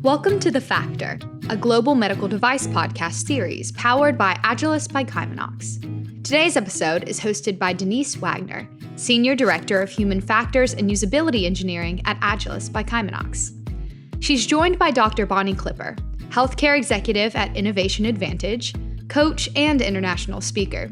Welcome to The Factor, a global medical device podcast series powered by Agilus by Chimenox. Today's episode is hosted by Denise Wagner, Senior Director of Human Factors and Usability Engineering at Agilus by Chimenox. She's joined by Dr. Bonnie Clipper, Healthcare Executive at Innovation Advantage, coach and international speaker.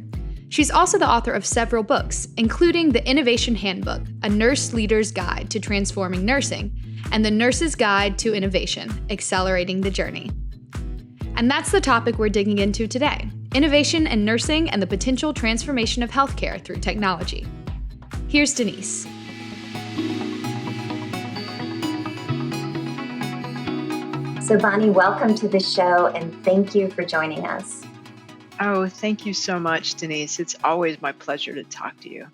She's also the author of several books, including The Innovation Handbook, A Nurse Leader's Guide to Transforming Nursing, and The Nurse's Guide to Innovation, Accelerating the Journey. And that's the topic we're digging into today: innovation in nursing and the potential transformation of healthcare through technology. Here's Denise. So Bonnie, welcome to the show and thank you for joining us. Oh, thank you so much, Denise. It's always my pleasure to talk to you.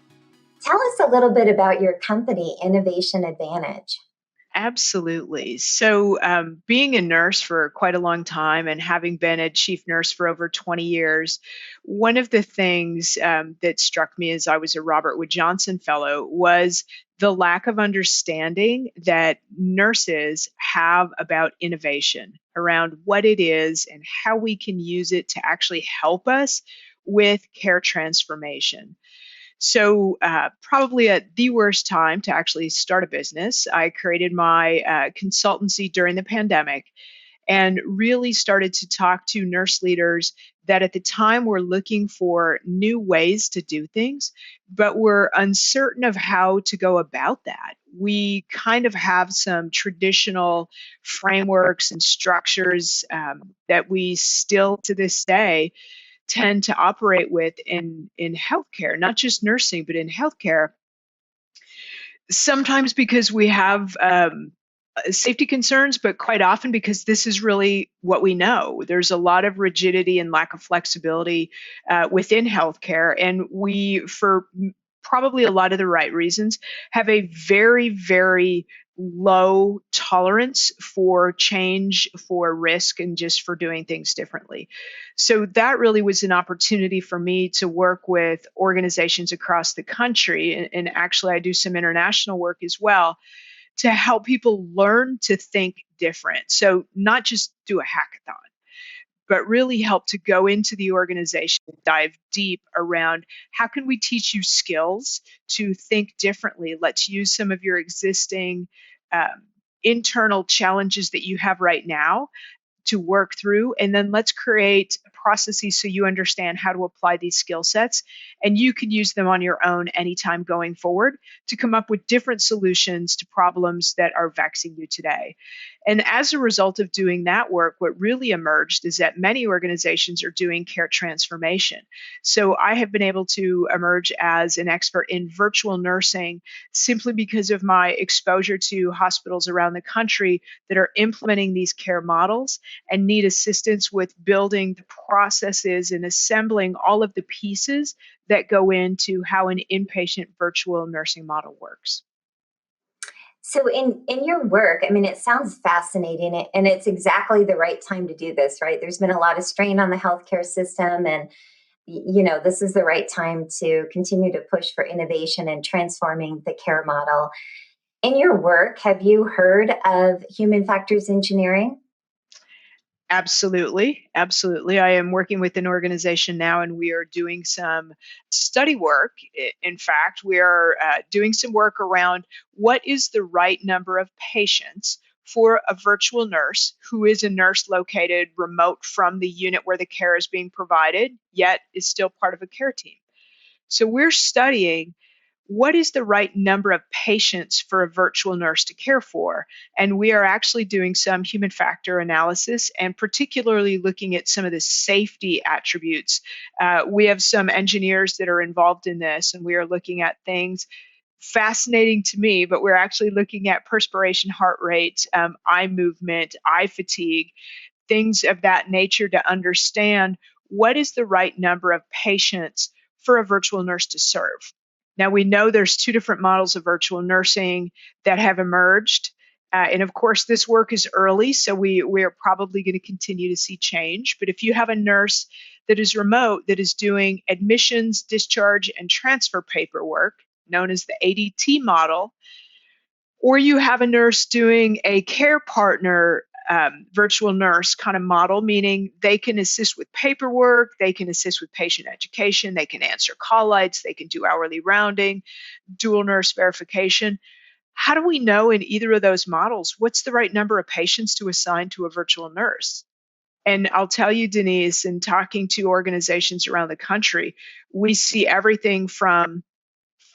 Tell us a little bit about your company, Innovation Advantage. Absolutely. So being a nurse for quite a long time and having been a chief nurse for over 20 years, one of the things that struck me as I was a Robert Wood Johnson Fellow was the lack of understanding that nurses have about innovation, around what it is and how we can use it to actually help us with care transformation. So probably at the worst time to actually start a business, I created my consultancy during the pandemic and really started to talk to nurse leaders that at the time were looking for new ways to do things, but were uncertain of how to go about that. We kind of have some traditional frameworks and structures that we still to this day tend to operate with in healthcare, not just nursing, but in healthcare. Sometimes because we have safety concerns, but quite often because this is really what we know. There's a lot of rigidity and lack of flexibility within healthcare, and we, for probably a lot of the right reasons, have a very, very low tolerance for change, for risk, and just for doing things differently. So that really was an opportunity for me to work with organizations across the country. And actually, I do some international work as well to help people learn to think different. So not just do a hackathon, but really help to go into the organization and dive deep around how can we teach you skills to think differently. Let's use some of your existing internal challenges that you have right now to work through, and then let's create processes so you understand how to apply these skill sets, and you can use them on your own anytime going forward to come up with different solutions to problems that are vexing you today. And as a result of doing that work, what really emerged is that many organizations are doing care transformation. So I have been able to emerge as an expert in virtual nursing simply because of my exposure to hospitals around the country that are implementing these care models and need assistance with building the processes and assembling all of the pieces that go into how an inpatient virtual nursing model works. So in your work, I mean, it sounds fascinating, and it's exactly the right time to do this, right? There's been a lot of strain on the healthcare system, and this is the right time to continue to push for innovation and transforming the care model. In your work, have you heard of human factors engineering? Absolutely. Absolutely. I am working with an organization now, and we are doing some study work. In fact, we are doing some work around what is the right number of patients for a virtual nurse who is a nurse located remote from the unit where the care is being provided, yet is still part of a care team. So we're studying what is the right number of patients for a virtual nurse to care for? And we are actually doing some human factor analysis and particularly looking at some of the safety attributes. We have some engineers that are involved in this, and we are looking at things fascinating to me, but we're actually looking at perspiration, heart rate, eye movement, eye fatigue, things of that nature to understand what is the right number of patients for a virtual nurse to serve. Now, we know there's two different models of virtual nursing that have emerged. And of course, this work is early, so we are probably going to continue to see change. But if you have a nurse that is remote, that is doing admissions, discharge, and transfer paperwork, known as the ADT model, or you have a nurse doing a care partner virtual nurse kind of model, meaning they can assist with paperwork, they can assist with patient education, they can answer call lights, they can do hourly rounding, dual nurse verification. How do we know in either of those models what's the right number of patients to assign to a virtual nurse? And I'll tell you, Denise, in talking to organizations around the country, we see everything from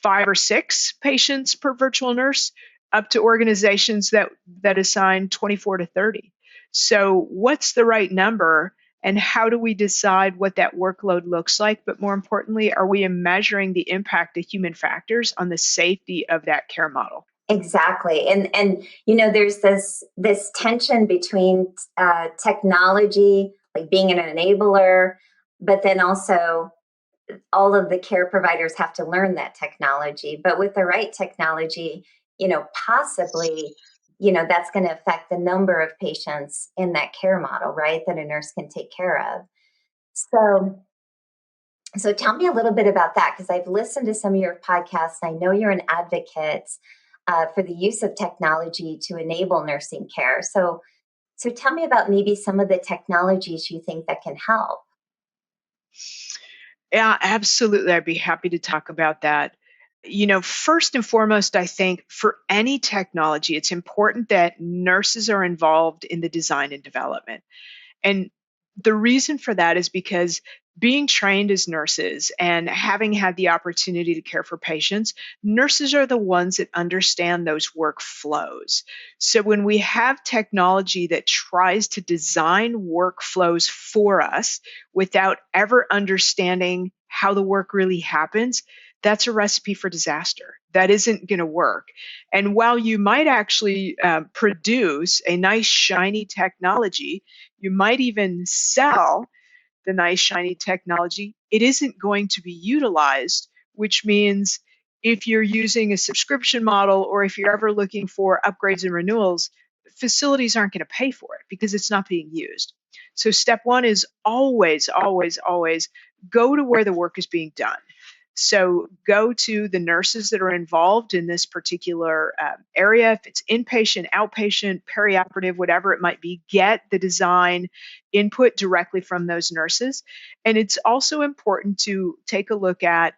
5 or 6 patients per virtual nurse up to organizations that assign 24 to 30. So what's the right number, and how do we decide what that workload looks like? But more importantly, are we measuring the impact of human factors on the safety of that care model? Exactly. And there's this tension between technology, like being an enabler, but then also all of the care providers have to learn that technology. But with the right technology, possibly, that's going to affect the number of patients in that care model, right? That a nurse can take care of. So tell me a little bit about that, because I've listened to some of your podcasts. I know you're an advocate for the use of technology to enable nursing care. So tell me about maybe some of the technologies you think that can help. Yeah, absolutely. I'd be happy to talk about that. First and foremost, I think for any technology, it's important that nurses are involved in the design and development. And the reason for that is because being trained as nurses and having had the opportunity to care for patients, nurses are the ones that understand those workflows. So when we have technology that tries to design workflows for us without ever understanding how the work really happens, that's a recipe for disaster. That isn't going to work. And while you might actually produce a nice, shiny technology, you might even sell the nice, shiny technology, it isn't going to be utilized, which means if you're using a subscription model or if you're ever looking for upgrades and renewals, facilities aren't going to pay for it because it's not being used. So, step one is always, always, always go to where the work is being done. So go to the nurses that are involved in this particular area. If it's inpatient, outpatient, perioperative, whatever it might be, get the design input directly from those nurses. And it's also important to take a look at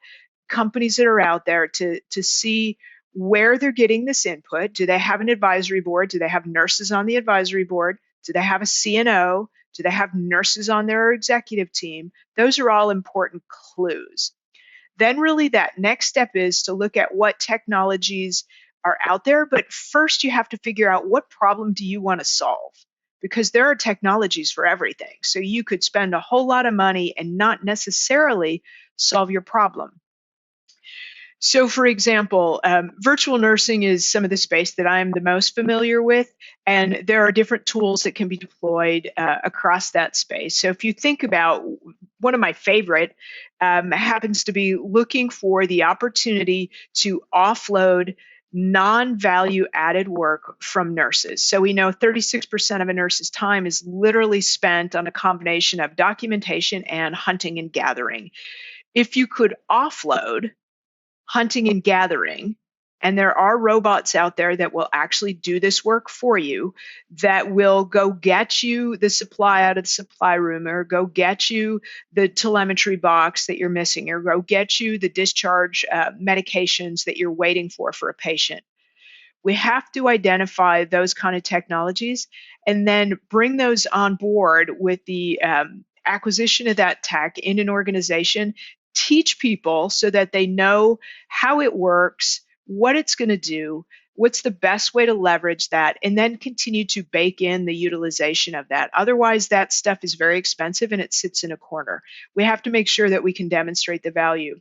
companies that are out there to see where they're getting this input. Do they have an advisory board? Do they have nurses on the advisory board? Do they have a CNO? Do they have nurses on their executive team? Those are all important clues. Then really that next step is to look at what technologies are out there. But first you have to figure out what problem do you want to solve? Because there are technologies for everything. So you could spend a whole lot of money and not necessarily solve your problem. So, for example, virtual nursing is some of the space that I'm the most familiar with, and there are different tools that can be deployed across that space. So, if you think about one of my favorite, happens to be looking for the opportunity to offload non-value added work from nurses. So we know 36% of a nurse's time is literally spent on a combination of documentation and hunting and gathering. If you could offload hunting and gathering, and there are robots out there that will actually do this work for you, that will go get you the supply out of the supply room, or go get you the telemetry box that you're missing, or go get you the discharge medications that you're waiting for a patient. We have to identify those kind of technologies and then bring those on board with the acquisition of that tech in an organization. Teach people so that they know how it works, what it's going to do, what's the best way to leverage that, and then continue to bake in the utilization of that. Otherwise, that stuff is very expensive and it sits in a corner. We have to make sure that we can demonstrate the value.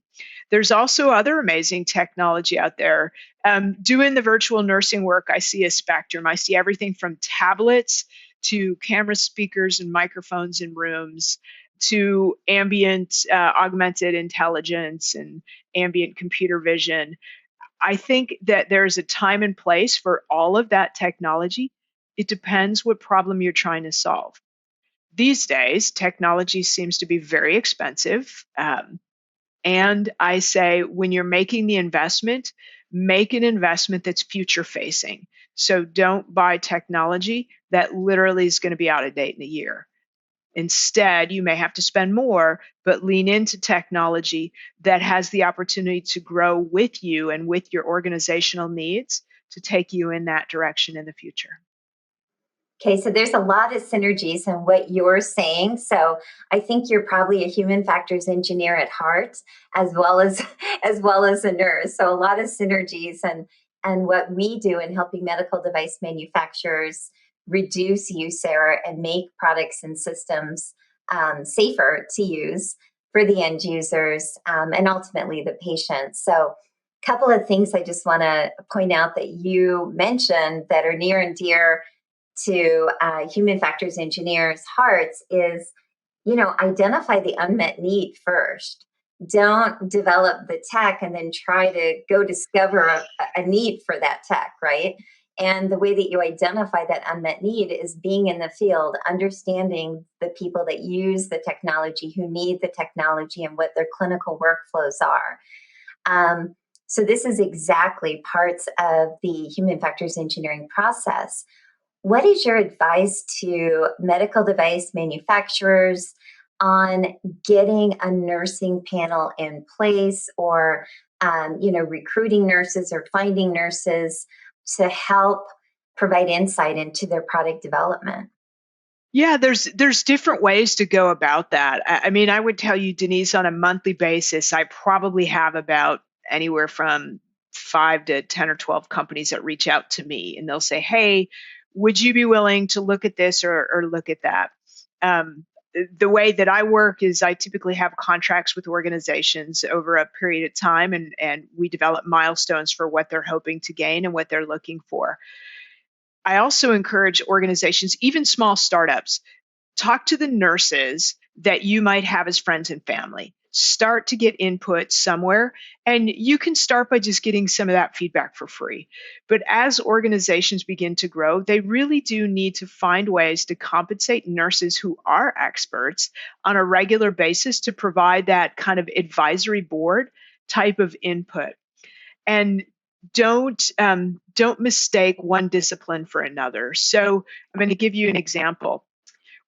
There's also other amazing technology out there. Doing the virtual nursing work, I see a spectrum. I see everything from tablets to camera, speakers, and microphones in rooms, to ambient augmented intelligence and ambient computer vision. I think that there's a time and place for all of that technology. It depends what problem you're trying to solve. These days, technology seems to be very expensive. And I say, when you're making the investment, make an investment that's future facing. So don't buy technology that literally is going to be out of date in a year. Instead, you may have to spend more, but lean into technology that has the opportunity to grow with you and with your organizational needs to take you in that direction in the future. Okay, so there's a lot of synergies in what you're saying. So I think you're probably a human factors engineer at heart, as well as as well as a nurse. So a lot of synergies and what we do in helping medical device manufacturers reduce use error and make products and systems safer to use for the end users and ultimately the patients. So a couple of things I just want to point out that you mentioned that are near and dear to human factors engineers' hearts is, identify the unmet need first. Don't develop the tech and then try to go discover a need for that tech, right? And the way that you identify that unmet need is being in the field, understanding the people that use the technology, who need the technology, and what their clinical workflows are. So this is exactly parts of the human factors engineering process. What is your advice to medical device manufacturers on getting a nursing panel in place, or recruiting nurses or finding nurses to help provide insight into their product development? Yeah, there's different ways to go about that. I mean, I would tell you, Denise, on a monthly basis, I probably have about anywhere from 5 to 10 or 12 companies that reach out to me, and they'll say, "Hey, would you be willing to look at this or look at that?" The way that I work is I typically have contracts with organizations over a period of time, and we develop milestones for what they're hoping to gain and what they're looking for. I also encourage organizations, even small startups, talk to the nurses that you might have as friends and family. Start to get input somewhere, and you can start by just getting some of that feedback for free. But as organizations begin to grow, they really do need to find ways to compensate nurses who are experts on a regular basis to provide that kind of advisory board type of input. And don't mistake one discipline for another. So I'm going to give you an example.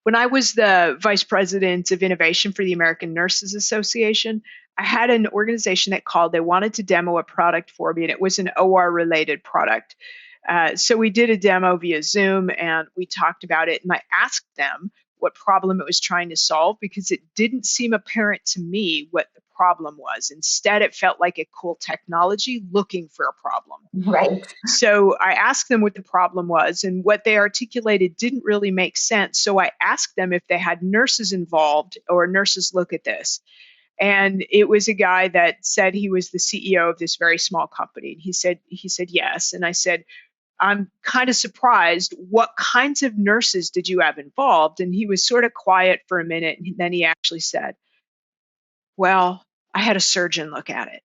When I was the vice president of innovation for the American Nurses Association, I had an organization that called. They wanted to demo a product for me, and it was an OR related product. So we did a demo via Zoom, and we talked about it. And I asked them what problem it was trying to solve, because it didn't seem apparent to me what the problem was. Instead, it felt like a cool technology looking for a problem. Right. So I asked them what the problem was, and what they articulated didn't really make sense. So I asked them if they had nurses involved or nurses look at this. And it was a guy that said he was the CEO of this very small company. And he said yes. And I said, "I'm kind of surprised. What kinds of nurses did you have involved?" And he was sort of quiet for a minute. And then he actually said, "Well, I had a surgeon look at it."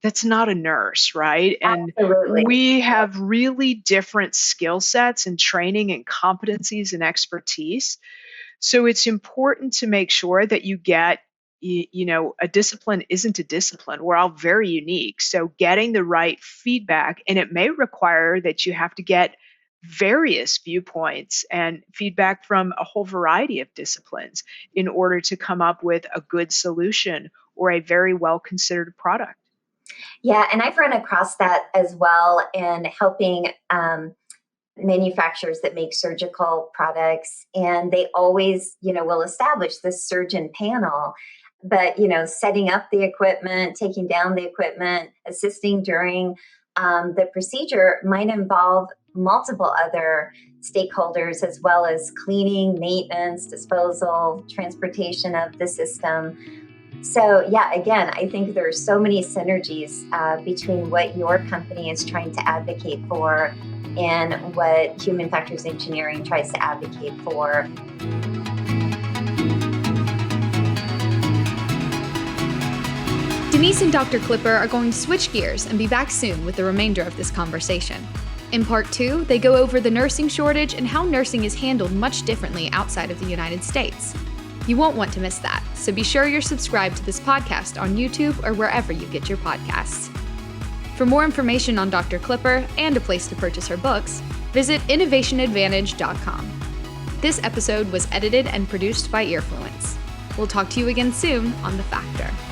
That's not a nurse, right? And Absolutely. we have really different skill sets and training and competencies and expertise. So it's important to make sure that you get, a discipline isn't a discipline. We're all very unique. So getting the right feedback, and it may require that you have to get various viewpoints and feedback from a whole variety of disciplines in order to come up with a good solution or a very well considered product. Yeah, and I've run across that as well in helping manufacturers that make surgical products, and they always, will establish this surgeon panel. But setting up the equipment, taking down the equipment, assisting during the procedure might involve multiple other stakeholders, as well as cleaning, maintenance, disposal, transportation of the system. So, yeah, again, I think there are so many synergies between what your company is trying to advocate for and what human factors engineering tries to advocate for. Denise and Dr. Clipper are going to switch gears and be back soon with the remainder of this conversation. In part 2, they go over the nursing shortage and how nursing is handled much differently outside of the United States. You won't want to miss that, so be sure you're subscribed to this podcast on YouTube or wherever you get your podcasts. For more information on Dr. Clipper and a place to purchase her books, visit innovationadvantage.com. This episode was edited and produced by Earfluence. We'll talk to you again soon on The Factor.